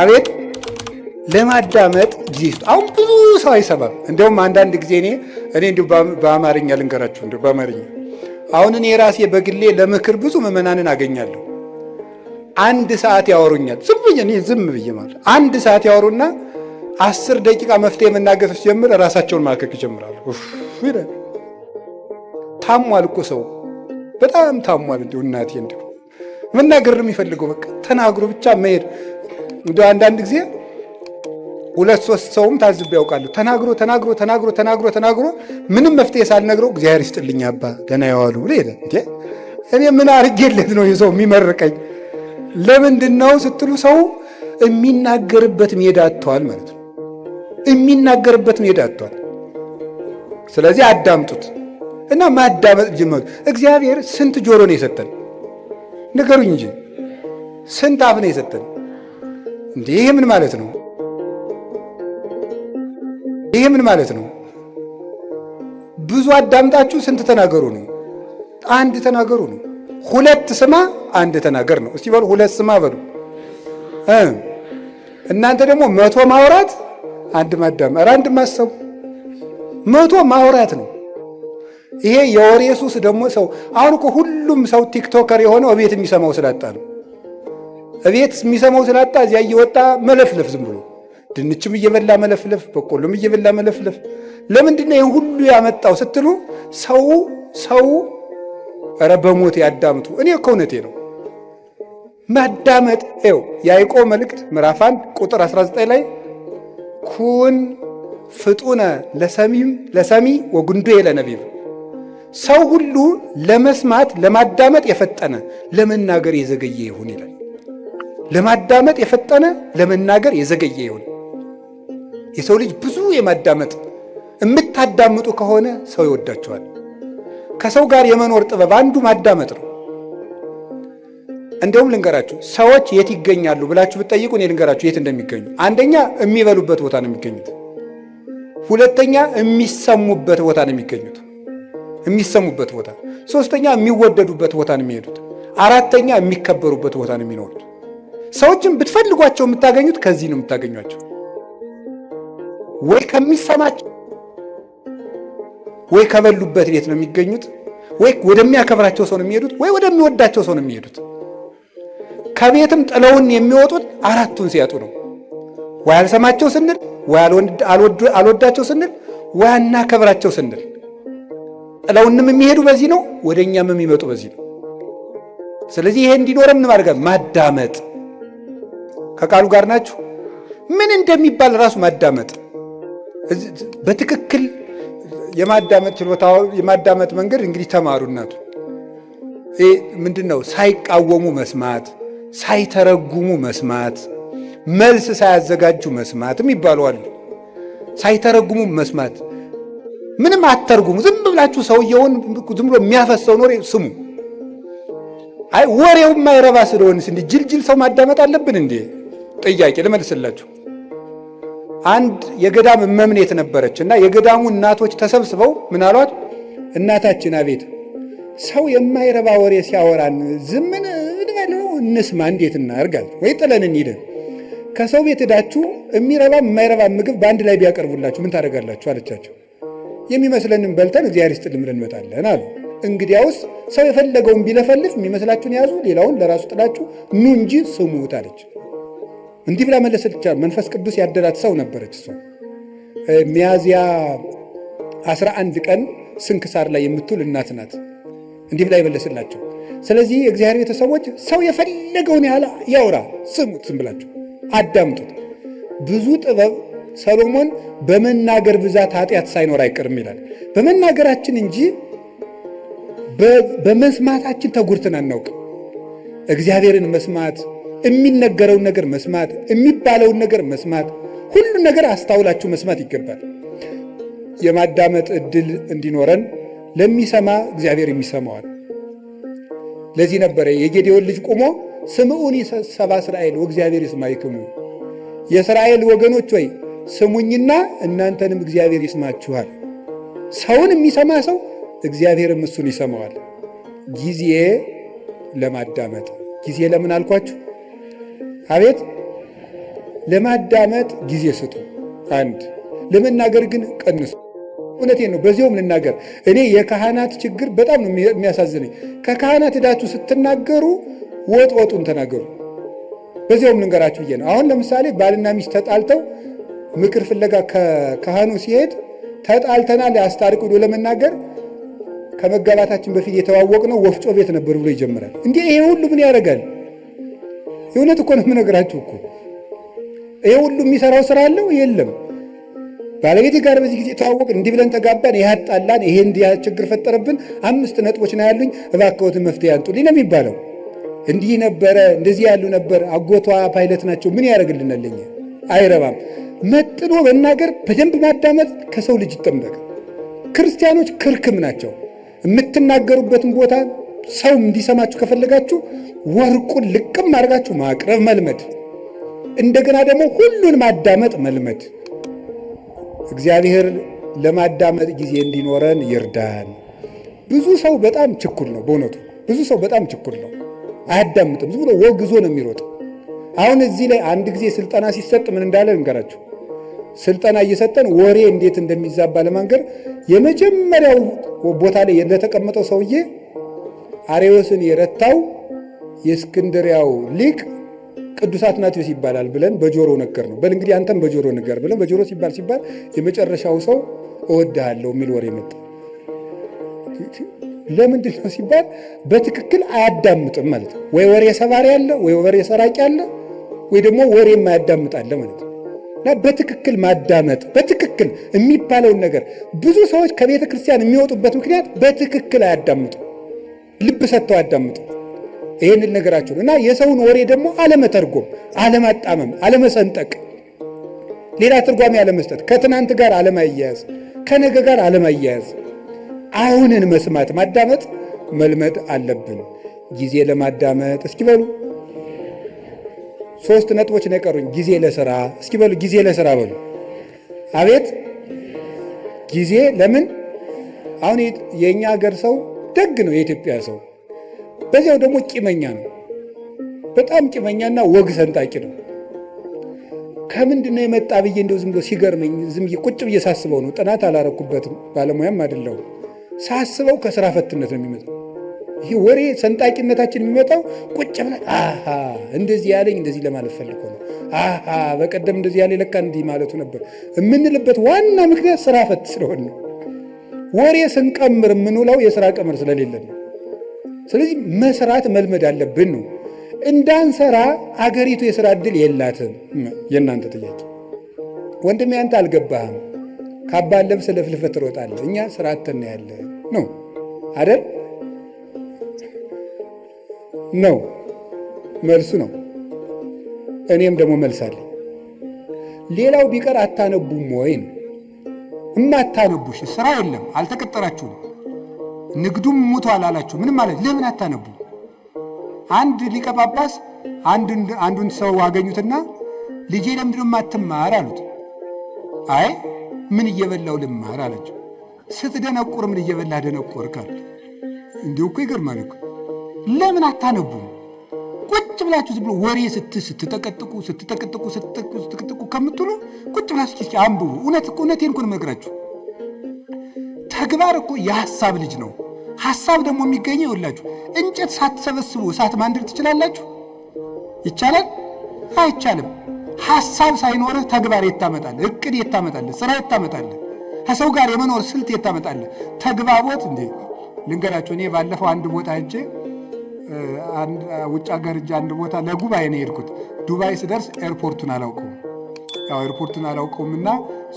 አቤት ለማዳመጥ ጊዜ አሁን ብዙ ሰው አይሰማም። እንዲያውም አንዳንድ ጊዜ እኔ እንዲሁ በአማርኛ ልንገራችሁ፣ እንዲሁ በአማርኛ አሁን እኔ ራሴ በግሌ ለምክር ብዙ ምዕመናንን አገኛለሁ። 1 ሰዓት ያወሩኛል። ዝም ብዬ ማለት 1 ሰዓት ያወሩና 10 ደቂቃ መፍትሄ መናገር ሲጀምር ራሳቸውን ማከክ ይጀምራሉ። ታሟል እኮ ሰው በጣም ታሟል። እንዲሁ እናቴ እንዲሁ መናገር ነው የሚፈልገው። በቃ ተናግሮ ብቻ መሄድ። እንዲሁ አንዳንድ ጊዜ 2-3 ሰውም ታዝብ ያውቃሉ። ተናግሮ ምንም መፍትሄ ሳልነግረው እግዚአብሔር ይስጥልኝ አባ ደህና ያዋሉ ብሎ ሄደ። እኔ ምን አድርጌለት ነው የሰው የሚመርቀኝ? ለምንድን ነው ስትሉ ሰው የሚናገርበት ሜዳ አጥቷል ማለት ነው። የሚናገርበት ሜዳ አጥቷል። ስለዚህ አዳምጡት እና ማዳመጥ ጀመሩ። እግዚአብሔር ስንት ጆሮ ነው የሰጠን? ንገሩኝ እንጂ ስንት አፍ ነው የሰጠን? እንዴ ይሄ ምን ማለት ነው? ይሄ ምን ማለት ነው? ብዙ አዳምጣችሁ ስንት ተናገሩ ነው? 1 ተናገሩ ነው። 2 ስማ 1 ተናገር ነው። እስቲ በሉ 2 ስማ በሉ። እናንተ ደግሞ 100 ማውራት 1 ማዳመጥ። ኧረ 1 ማሰቡ 100 ማውራት ነው። ይሄ የወሬ ሱስ ደግሞ ሰው አሁን እኮ ሁሉም ሰው ቲክቶከር የሆነው እቤት የሚሰማው ስላጣ ነው። እቤት የሚሰማው ስላጣ እዚያ እየወጣ መለፍለፍ፣ ዝም ብሎ ድንችም እየበላ መለፍለፍ፣ በቆሎም እየበላ መለፍለፍ። ለምንድን ነው ይሄን ሁሉ ያመጣው ስትሉ ሰው ኧረ በሞት ያዳምጡ። እኔ እኮ እውነቴ ነው። ማዳመጥ ይኸው ያዕቆብ መልእክት ምዕራፍ 1 ቁጥር 19 ላይ ኩን ፍጡነ ለሰሚ ወጉንዱየ ለነቢብ፣ ሰው ሁሉ ለመስማት ለማዳመጥ የፈጠነ ለመናገር የዘገየ ይሁን ይላል። ለማዳመጥ የፈጠነ ለመናገር የዘገየ ይሁን። የሰው ልጅ ብዙ የማዳመጥ የምታዳምጡ ከሆነ ሰው ይወዳቸዋል። ከሰው ጋር የመኖር ጥበብ አንዱ ማዳመጥ ነው። እንደውም ልንገራችሁ፣ ሰዎች የት ይገኛሉ ብላችሁ ብትጠይቁ እኔ ልንገራችሁ የት እንደሚገኙ። አንደኛ የሚበሉበት ቦታ ነው የሚገኙት። ሁለተኛ የሚሰሙበት ቦታ ነው የሚገኙት፣ የሚሰሙበት ቦታ። ሶስተኛ የሚወደዱበት ቦታ ነው የሚሄዱት። አራተኛ የሚከበሩበት ቦታ ነው የሚኖሩት። ሰዎችን ብትፈልጓቸው የምታገኙት ከዚህ ነው የምታገኟቸው። ወይ ከሚሰማቸው ወይ ከበሉበት ቤት ነው የሚገኙት፣ ወይ ወደሚያከብራቸው ሰው ነው የሚሄዱት፣ ወይ ወደሚወዳቸው ሰው ነው የሚሄዱት። ከቤትም ጥለውን የሚወጡት 4ቱን ሲያጡ ነው። ወይ አልሰማቸው ስንል፣ ወይ አልወዳቸው ስንል፣ ወይ አናከብራቸው ስንል። ጥለውንም የሚሄዱ በዚህ ነው፣ ወደኛም የሚመጡ በዚህ ነው። ስለዚህ ይሄ እንዲኖረን ማድረግ ማዳመጥ። ከቃሉ ጋር ናችሁ? ምን እንደሚባል ራሱ ማዳመጥ በትክክል የማዳመጥ ችሎታው የማዳመጥ መንገድ እንግዲህ ተማሩ። እናቱ ይሄ ምንድነው? ሳይቃወሙ መስማት፣ ሳይተረጉሙ መስማት፣ መልስ ሳያዘጋጁ መስማት የሚባሉ አሉ። ሳይተረጉሙ መስማት፣ ምንም አትተርጉሙ። ዝም ብላችሁ ሰውየውን ዝም ብሎ የሚያፈሰውን ወሬ ስሙ። አይ ወሬው የማይረባ ስለሆነስ እንዴ ጅልጅል ሰው ማዳመጥ አለብን እንዴ? ጥያቄ ልመልስላችሁ። አንድ የገዳም እመምኔት ነበረች እና የገዳሙ እናቶች ተሰብስበው ምን አሏት? እናታችን አቤት ሰው የማይረባ ወሬ ሲያወራን ዝምን እንበለው እንስማ፣ እንዴት እናርጋል? ወይ ጥለን እንሂድ? ከሰው ቤት ሄዳችሁ የሚረባ የማይረባ ምግብ በአንድ ላይ ቢያቀርቡላችሁ ምን ታደርጋላችሁ አለቻቸው። የሚመስለንን በልተን እግዚአብሔር ይስጥልን ብለን እንመጣለን አሉ። እንግዲያውስ ሰው የፈለገውን ቢለፈልፍ የሚመስላችሁን ያዙ፣ ሌላውን ለራሱ ጥላችሁ ኑ እንጂ ስሙት አለች። እንዲህ ብላ መለሰች። መንፈስ ቅዱስ ያደላት ሰው ነበረች። እሷ ሚያዝያ 11 ቀን ስንክሳር ላይ የምትውል እናት ናት። እንዲህ ብላ ይመለስላቸው። ስለዚህ የእግዚአብሔር ቤተሰቦች ሰው የፈለገውን ያህል ያውራ፣ ስሙት፣ ዝም ብላችሁ አዳምጡት። ብዙ ጥበብ ሰሎሞን በመናገር ብዛት ኃጢአት ሳይኖር አይቀርም ይላል። በመናገራችን እንጂ በመስማታችን ተጉርተን አናውቅም። እግዚአብሔርን መስማት፣ የሚነገረውን ነገር መስማት፣ የሚባለውን ነገር መስማት፣ ሁሉን ነገር አስተውላችሁ መስማት ይገባል። የማዳመጥ ዕድል እንዲኖረን ለሚሰማ እግዚአብሔር የሚሰማዋል። ለዚህ ነበረ የጌዴዎን ልጅ ቆሞ ስምዑኒ ሰብአ እስራኤል ወእግዚአብሔር ይስማዕክሙ፣ የእስራኤል ወገኖች ወይ ስሙኝና እናንተንም እግዚአብሔር ይስማችኋል። ሰውን የሚሰማ ሰው እግዚአብሔርም እሱን ይሰማዋል። ጊዜ ለማዳመጥ ጊዜ ለምን አልኳችሁ? አቤት ለማዳመጥ ጊዜ ስጡ። አንድ ለመናገር ግን ቀንሱ። እውነቴን ነው። በዚያውም ልናገር፣ እኔ የካህናት ችግር በጣም ነው የሚያሳዝነኝ። ከካህናት ሄዳችሁ ስትናገሩ ወጡን ተናገሩ። በዚያውም ልንገራችሁ ብዬ ነው። አሁን ለምሳሌ ባልና ሚስት ተጣልተው ምክር ፍለጋ ከካህኑ ሲሄድ ተጣልተናል አስታርቁ ብሎ ለመናገር ከመጋባታችን በፊት የተዋወቅነው ወፍጮ ቤት ነበር ብሎ ይጀምራል። እንዲህ ይሄ ሁሉ ምን ያደርጋል? የእውነት እኮ ነው የምነግራችሁ እኮ ይሄ ሁሉ የሚሰራው ስራ አለው የለም። ባለቤቴ ጋር በዚህ ጊዜ ተዋወቅ እንዲህ ብለን ተጋባን፣ ይሄ አጣላን፣ ይሄ እንዲህ ችግር ፈጠረብን፣ 5 ነጥቦች ነው ያሉኝ፣ እባክዎትን መፍትሄ ያንጡልኝ ነው የሚባለው። እንዲህ ነበረ እንደዚህ ያሉ ነበር፣ አጎቷ ፓይለት ናቸው፣ ምን ያደርግልናል? አይረባም። መጥኖ መናገር፣ በደንብ ማዳመጥ ከሰው ልጅ ይጠበቅ። ክርስቲያኖች ክርክም ናቸው። የምትናገሩበትን ቦታ ሰው እንዲሰማችሁ ከፈለጋችሁ ወርቁን ልቅም አድርጋችሁ ማቅረብ መልመድ፣ እንደገና ደግሞ ሁሉን ማዳመጥ መልመድ። እግዚአብሔር ለማዳመጥ ጊዜ እንዲኖረን ይርዳን። ብዙ ሰው በጣም ችኩል ነው። በእውነቱ ብዙ ሰው በጣም ችኩል ነው፣ አያዳምጥም። ዝም ብሎ ወግዞ ነው የሚሮጥ። አሁን እዚህ ላይ አንድ ጊዜ ስልጠና ሲሰጥ ምን እንዳለ እንገራችሁ። ስልጠና እየሰጠን ወሬ እንዴት እንደሚዛባ ለማንገር የመጀመሪያው ቦታ ላይ ለተቀመጠው ሰውዬ አርዮስን የረታው የእስክንድሪያው ሊቅ ቅዱስ አትናቴዎስ ይባላል ብለን በጆሮ ነገር ነው። በል እንግዲህ አንተም በጆሮ ነገር ብለን በጆሮ ሲባል የመጨረሻው ሰው እወድሃለሁ የሚል ወሬ መጣ። ለምንድን ነው ሲባል በትክክል አያዳምጥም ማለት ነው። ወይ ወሬ ሰባሪ አለ፣ ወይ ወሬ ሰራቂ አለ፣ ወይ ደግሞ ወሬ የማያዳምጥ አለ ማለት ነው። እና በትክክል ማዳመጥ፣ በትክክል የሚባለውን ነገር ብዙ ሰዎች ከቤተ ክርስቲያን የሚወጡበት ምክንያት በትክክል አያዳምጡ፣ ልብ ሰጥተው አያዳምጡ። ይህንን ነገራቸው እና የሰውን ወሬ ደግሞ አለመተርጎም፣ አለማጣመም፣ አለመሰንጠቅ፣ ሌላ ትርጓሜ አለመስጠት፣ ከትናንት ጋር አለማያያዝ፣ ከነገ ጋር አለማያያዝ፣ አሁንን መስማት ማዳመጥ መልመድ አለብን። ጊዜ ለማዳመጥ እስኪ በሉ 3 ነጥቦች ነው የቀሩኝ። ጊዜ ለሥራ እስኪ በሉ ጊዜ ለሥራ በሉ። አቤት ጊዜ ለምን? አሁን የእኛ ሀገር ሰው ደግ ነው፣ የኢትዮጵያ ሰው በዚያው ደግሞ ቂመኛ ነው። በጣም ቂመኛና ወግ ሰንጣቂ ነው። ከምንድን ነው የመጣ ብዬ እንደው ዝም ብሎ ሲገርመኝ ዝም ብዬ ቁጭ ብዬ ሳስበው ነው። ጥናት አላረኩበትም፣ ባለሙያም አይደለሁም። ሳስበው ከስራ ፈትነት ነው የሚመጣው። ይህ ወሬ ሰንጣቂነታችን የሚመጣው ቁጭ ብለን አሃ እንደዚህ ያለኝ እንደዚህ ለማለት ፈልጎ ነው፣ አሃ በቀደም እንደዚህ ያለኝ ለካ እንዲህ ማለቱ ነበር የምንልበት ዋና ምክንያት ስራ ፈት ስለሆነ ነው። ወሬ ስንቀምር የምንውለው የስራ ቀመር ስለሌለን ነው። ስለዚህ መስራት መልመድ አለብን ነው። እንዳንሰራ አገሪቱ የስራ ዕድል የላትም። የእናንተ ጥያቄ ወንድሜ፣ አንተ አልገባህም። ካባ ለብሰህ ለፍልፈህ ትሮጣለህ፣ እኛ ስራ አጥተን ያለ ነው አይደል? ነው መልሱ ነው። እኔም ደግሞ መልሳለሁ። ሌላው ቢቀር አታነቡም ወይ ነው። እማታነቡሽ ስራ የለም፣ አልተቀጠራችሁም፣ ንግዱም ሞቷል አላችሁ። ምንም ማለት ለምን አታነቡ? አንድ ሊቀ ጳጳስ አንዱን ሰው አገኙትና ልጄ ለምንድን ነው የማትማር አሉት። አይ ምን እየበላው ልማር አላቸው። ስትደነቁር ምን እየበላህ ደነቆርክ አሉት። እንዲሁ እኮ ይገርማል እኮ። ለምን አታነቡም? ቁጭ ብላችሁ ዝም ብሎ ወሬ ስትጠቀጥቁ ከምትሉ ቁጭ ብላችሁ እስኪ አንብቡ። እውነቴን እኮ ነው የምነግራችሁ። ተግባር እኮ የሐሳብ ልጅ ነው። ሐሳብ ደግሞ የሚገኘው ይኸውላችሁ፣ እንጨት ሳትሰበስቡ እሳት ማንደድ ትችላላችሁ? ይቻላል? አይቻልም። ሐሳብ ሳይኖርህ ተግባር የታመጣለህ? እቅድ የታመጣለህ? ስራ የታመጣለህ? ከሰው ጋር የመኖር ስልት የታመጣለህ? ተግባቦት እንዴ! ልንገራችሁ፣ እኔ ባለፈው አንድ ቦታ ሄጄ ውጭ ሀገር ሄጄ አንድ ቦታ ለጉባኤ ነው የሄድኩት። ዱባይ ስደርስ ኤርፖርቱን አላውቀውም። ያው ኤርፖርቱን አላውቀውምና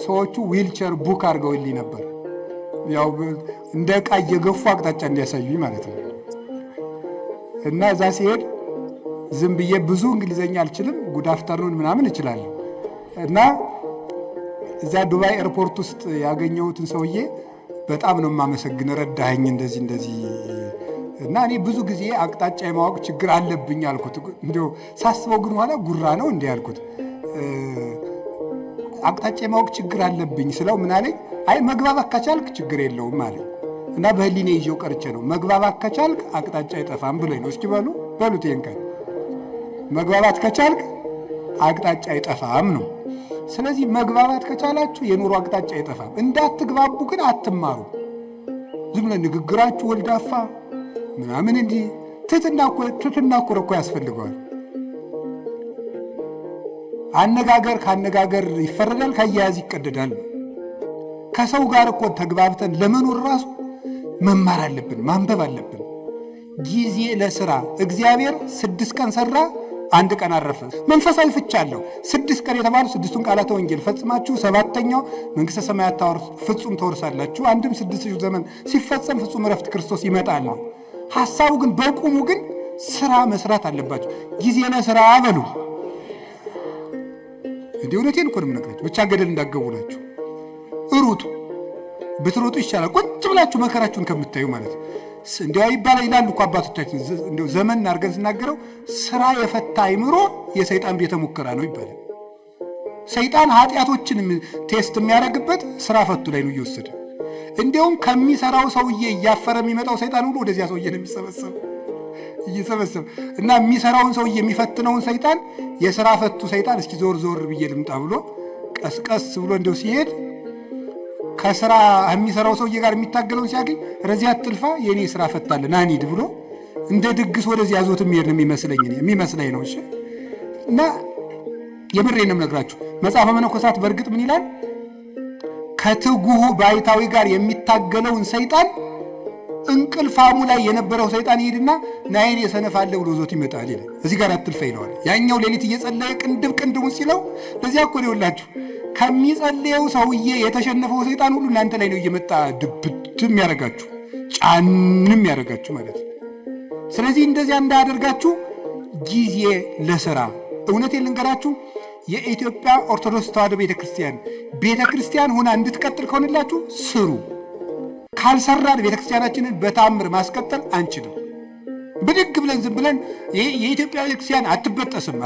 ሰዎቹ ዊልቸር ቡክ አድርገውልኝ ነበር። ያው እንደ ዕቃ እየገፉ አቅጣጫ እንዲያሳዩኝ ማለት ነው። እና እዛ ሲሄድ ዝም ብዬ ብዙ እንግሊዘኛ አልችልም፣ ጉድ አፍተርኑን ምናምን እችላለሁ። እና እዚያ ዱባይ ኤርፖርት ውስጥ ያገኘሁትን ሰውዬ በጣም ነው የማመሰግን፣ ረዳኸኝ እንደዚህ እና እኔ ብዙ ጊዜ አቅጣጫ የማወቅ ችግር አለብኝ አልኩት። እንዲያው ሳስበው ግን ኋላ ጉራ ነው እንዲህ ያልኩት። አቅጣጫ የማወቅ ችግር አለብኝ ስለው ምን አለኝ? አይ መግባባት ከቻልክ ችግር የለውም ማለት እና በህሊኔ ይዤው ቀርቼ ነው። መግባባት ከቻልክ አቅጣጫ አይጠፋም ብሎኝ ነው። እስኪ በሉት ይሄን ቃል። መግባባት ከቻልክ አቅጣጫ አይጠፋም ነው። ስለዚህ መግባባት ከቻላችሁ የኑሮ አቅጣጫ አይጠፋም። እንዳትግባቡ ግን አትማሩ። ዝም ብለን ንግግራችሁ ወልዳፋ ምናምን እንዲህ ትሕትና እኮ ያስፈልገዋል። አነጋገር ካነጋገር ይፈረዳል፣ ካያያዝ ይቀደዳል። ከሰው ጋር እኮ ተግባብተን ለመኖር ራሱ መማር አለብን፣ ማንበብ አለብን። ጊዜ ለስራ እግዚአብሔር 6 ቀን ሰራ፣ 1 ቀን አረፈ። መንፈሳዊ ፍቻ አለው። 6 ቀን የተባሉ 6ቱን ቃላተ ወንጌል ፈጽማችሁ 7ኛው መንግሥተ ሰማያት ፍጹም ተወርሳላችሁ። አንድም 6000 ዘመን ሲፈጸም ፍጹም ዕረፍት ክርስቶስ ይመጣል ነው ሐሳቡ። ግን በቁሙ ግን ስራ መስራት አለባችሁ። ጊዜ ለስራ በሉ። እንዲህ እውነቴን እኮ ነው የምነግራችሁ። ብቻ ገደል እንዳገቡ ናችሁ። ሩጡ። ብትሮጡ ይሻላል ቁጭ ብላችሁ መከራችሁን ከምታዩ ማለት ነው። እንዲያው ይባላል ይላሉ እኮ አባቶቻችን። እንዲያው ዘመን አድርገን ስናገረው ስራ የፈታ አይምሮ የሰይጣን ቤተ ሙከራ ነው ይባላል። ሰይጣን ኃጢአቶችን ቴስት የሚያደርግበት ስራ ፈቱ ላይ ነው እየወሰደ። እንዲያውም ከሚሰራው ሰውዬ እያፈረ የሚመጣው ሰይጣን ሁሉ ወደዚያ ሰውዬ ነው እየሰበሰብ እና የሚሰራውን ሰውዬ የሚፈትነውን ሰይጣን የስራ ፈቱ ሰይጣን እስኪ ዞር ብዬ ልምጣ ብሎ ቀስቀስ ብሎ እንደው ሲሄድ ከስራ የሚሰራው ሰውዬ ጋር የሚታገለውን ሲያገኝ ረዚያ አትልፋ የኔ ስራ ፈታለ ናኒድ ብሎ እንደ ድግስ ወደዚያ ዞት የሚሄድ ነው የሚመስለኝ ነው። እሺ እና የምሬንም ነግራችሁ መጽሐፈ መነኮሳት በእርግጥ ምን ይላል? ከትጉሁ ባይታዊ ጋር የሚታገለውን ሰይጣን እንቅልፋሙ ላይ የነበረው ሰይጣን ይሄድና ናይን የሰነፋለ ብሎ ዞት ይመጣል ይላል። እዚህ ጋር አትልፋ ይለዋል። ያኛው ሌሊት እየጸለየ ቅንድቡን ሲለው ለዚያ እኮ ነው ይውላችሁ ከሚጸልየው ሰውዬ የተሸነፈው ሰይጣን ሁሉ እናንተ ላይ ነው እየመጣ ድብድም ያደርጋችሁ ጫንም ያደርጋችሁ ማለት ነው። ስለዚህ እንደዚያ እንዳያደርጋችሁ ጊዜ ለሥራ። እውነቴን ልንገራችሁ የኢትዮጵያ ኦርቶዶክስ ተዋሕዶ ቤተክርስቲያን ሆና እንድትቀጥል ከሆነላችሁ ስሩ። ካልሰራን ቤተክርስቲያናችንን በታምር ማስቀጠል አንችልም። ብድግ ብለን ዝም ብለን የኢትዮጵያ ቤተክርስቲያን አትበጠስም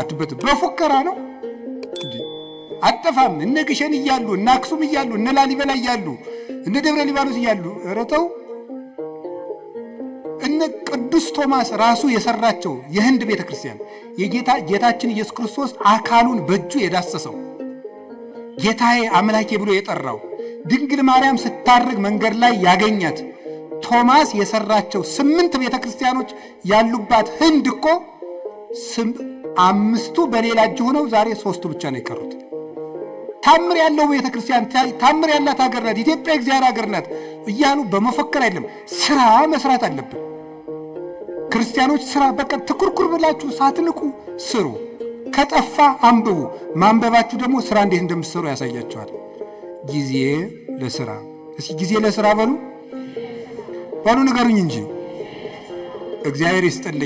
በፉከራ ነው አጠፋም። እነ ግሸን እያሉ እነ አክሱም እያሉ እነ ላሊበላ እያሉ እነ ደብረ ሊባኖስ እያሉ ረተው እነ ቅዱስ ቶማስ ራሱ የሰራቸው የህንድ ቤተክርስቲያን ጌታችን ኢየሱስ ክርስቶስ አካሉን በእጁ የዳሰሰው ጌታዬ አምላኬ ብሎ የጠራው ድንግል ማርያም ስታርግ መንገድ ላይ ያገኛት ቶማስ የሰራቸው 8 ቤተክርስቲያኖች ያሉባት ህንድ እኮ 5ቱ በሌላ እጅ ሆነው ዛሬ 3ቱ ብቻ ነው የቀሩት። ታምር ያለው ቤተክርስቲያን ታምር ያላት ሀገር ናት ኢትዮጵያ፣ እግዚአብሔር ሀገር ናት እያሉ በመፈከር አይደለም፣ ስራ መስራት አለብን። ክርስቲያኖች ስራ በቃ ትኩርኩር ብላችሁ ሳትንቁ ስሩ። ከጠፋ አንብቡ። ማንበባችሁ ደግሞ ስራ እንዴት እንደምትሰሩ ያሳያችኋል። ጊዜ ለስራ። እስኪ ጊዜ ለስራ በሉ ንገሩኝ እንጂ እግዚአብሔር ይስጥልኝ።